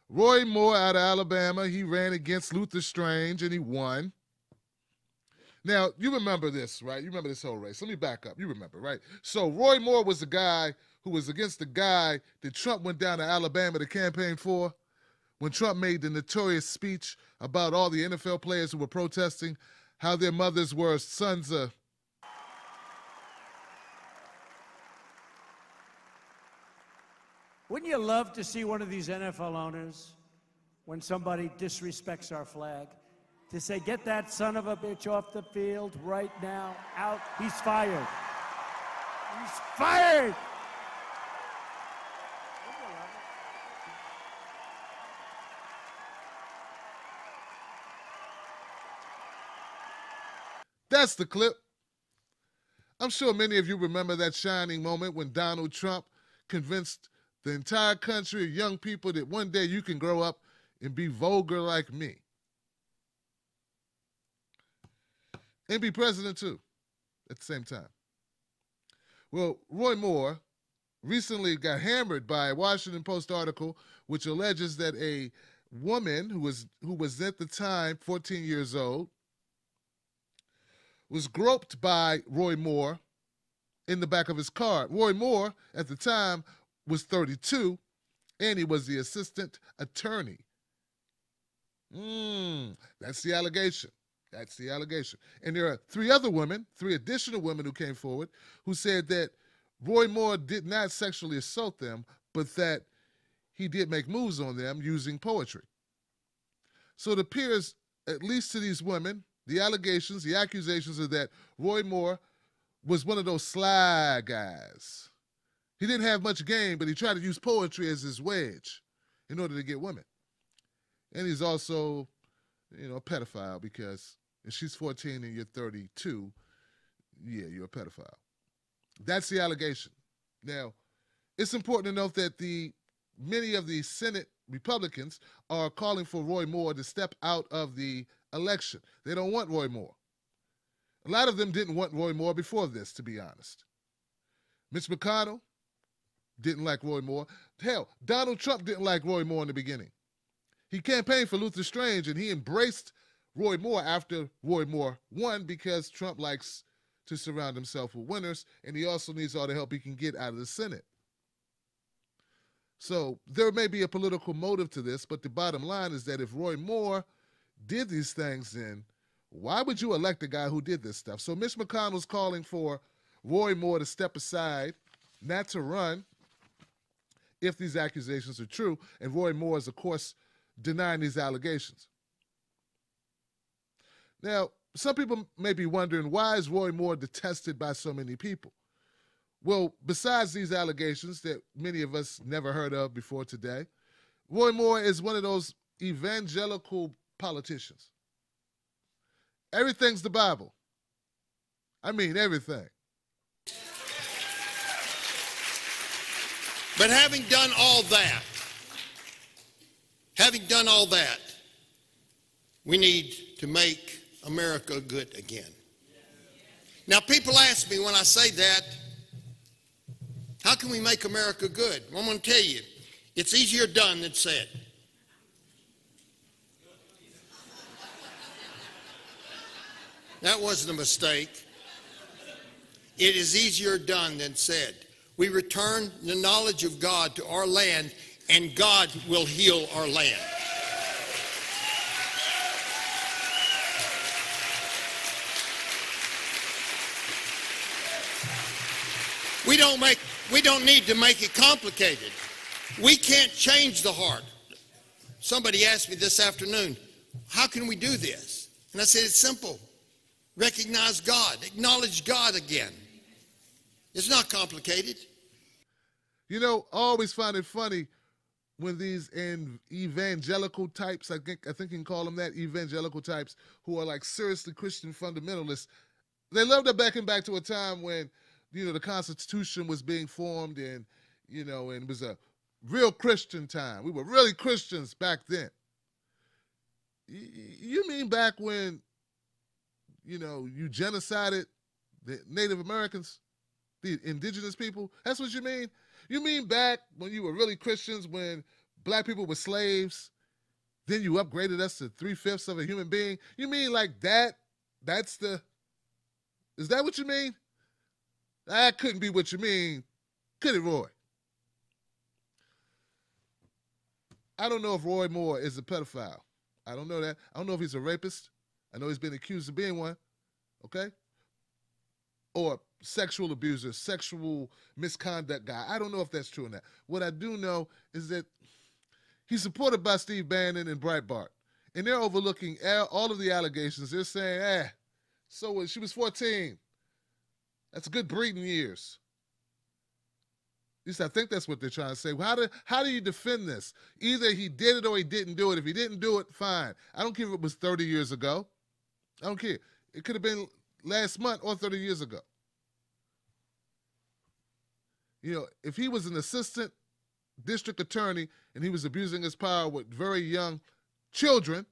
Roy Moore out of Alabama, he ran against Luther Strange and he won. Now, you remember this, right? You remember this whole race. Let me back up. You remember, right? So Roy Moore was the guy who was against the guy that Trump went down to Alabama to campaign for when Trump made the notorious speech about all the NFL players who were protesting, how their mothers were sons of... Wouldn't you love to see one of these NFL owners, when somebody disrespects our flag, to say, get that son of a bitch off the field right now, out, he's fired. He's fired! That's the clip. I'm sure many of you remember that shining moment when Donald Trump convinced the entire country of young people that one day you can grow up and be vulgar like me. And be president too, at the same time. Well, Roy Moore recently got hammered by a Washington Post article which alleges that a woman who was at the time 14 years old was groped by Roy Moore in the back of his car. Roy Moore, at the time, was 32, and he was the assistant attorney. That's the allegation. That's the allegation. And there are three additional women who came forward who said that Roy Moore did not sexually assault them, but that he did make moves on them using poetry. So it appears, at least to these women, the accusations are that Roy Moore was one of those sly guys. He didn't have much game, but he tried to use poetry as his wedge in order to get women. And he's also, a pedophile, because if she's 14 and you're 32, yeah, you're a pedophile. That's the allegation. Now, it's important to note that many of the Senate Republicans are calling for Roy Moore to step out of the election. They don't want Roy Moore. A lot of them didn't want Roy Moore before this, to be honest. Mitch McConnell didn't like Roy Moore. Hell, Donald Trump didn't like Roy Moore in the beginning. He campaigned for Luther Strange, and he embraced Roy Moore after Roy Moore won, because Trump likes to surround himself with winners, and he also needs all the help he can get out of the Senate. So there may be a political motive to this, but the bottom line is that if Roy Moore did these things, then why would you elect a guy who did this stuff? So Mitch McConnell's calling for Roy Moore to step aside, not to run, if these accusations are true, and Roy Moore is, of course, denying these allegations. Now, some people may be wondering, why is Roy Moore detested by so many people? Well, besides these allegations that many of us never heard of before today, Roy Moore is one of those evangelical politicians. Everything's the Bible. I mean, everything. But having done all that, we need to make America good again. Now, people ask me when I say that, how can we make America good? Well, I'm going to tell you, it's easier done than said. That wasn't a mistake. It is easier done than said. We return the knowledge of God to our land, and God will heal our land. We don't need to make it complicated. We can't change the heart. Somebody asked me this afternoon, how can we do this? And I said, it's simple. Recognize God. Acknowledge God again. It's not complicated. I always find it funny when these evangelical types, I think you can call them that, evangelical types, who are like seriously Christian fundamentalists, they love to beckon back to a time when, the Constitution was being formed, and, and it was a real Christian time. We were really Christians back then. You mean back when, you genocided the Native Americans, the indigenous people? That's what you mean? You mean back when you were really Christians, when black people were slaves, then you upgraded us to 3/5 of a human being? You mean like that? Is that what you mean? That couldn't be what you mean, could it, Roy? I don't know if Roy Moore is a pedophile. I don't know that. I don't know if he's a rapist. I know he's been accused of being one, okay? Or sexual abuser, sexual misconduct guy. I don't know if that's true or not. What I do know is that he's supported by Steve Bannon and Breitbart. And they're overlooking all of the allegations. They're saying, so she was 14. That's good breeding years. At least I think that's what they're trying to say. How do you defend this? Either he did it or he didn't do it. If he didn't do it, fine. I don't care if it was 30 years ago. I don't care. It could have been last month or 30 years ago. You know, if he was an assistant district attorney and he was abusing his power with very young children,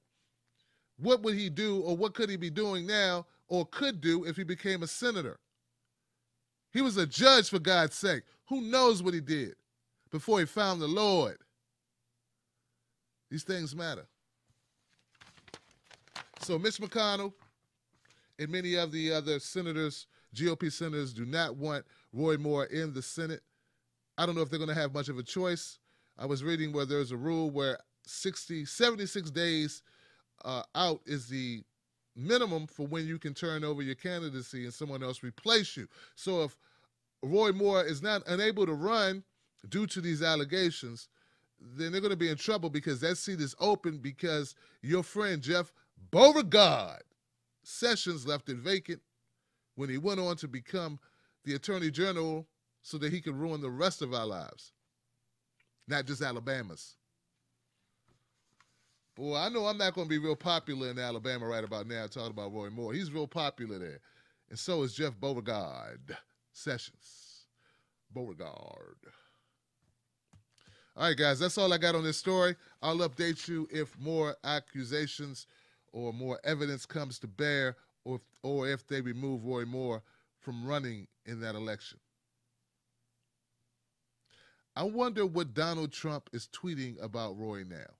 what would he do, or what could he be doing now, or could do if he became a senator? He was a judge, for God's sake. Who knows what he did before he found the Lord? These things matter. So Mitch McConnell and many of the other senators, GOP senators, do not want Roy Moore in the Senate. I don't know if they're going to have much of a choice. I was reading where there's a rule where 76 days out is the minimum for when you can turn over your candidacy and someone else replace you. So if Roy Moore is not unable to run due to these allegations, then they're going to be in trouble, because that seat is open because your friend Jeff Beauregard Sessions left it vacant when he went on to become the Attorney General so that he could ruin the rest of our lives, not just Alabama's. Boy, I know I'm not going to be real popular in Alabama right about now talking about Roy Moore. He's real popular there. And so is Jeff Beauregard Sessions. Beauregard. All right, guys, that's all I got on this story. I'll update you if more accusations or more evidence comes to bear, or if they remove Roy Moore from running in that election. I wonder what Donald Trump is tweeting about Roy now.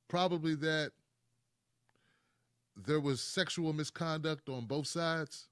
Probably that there was sexual misconduct on both sides.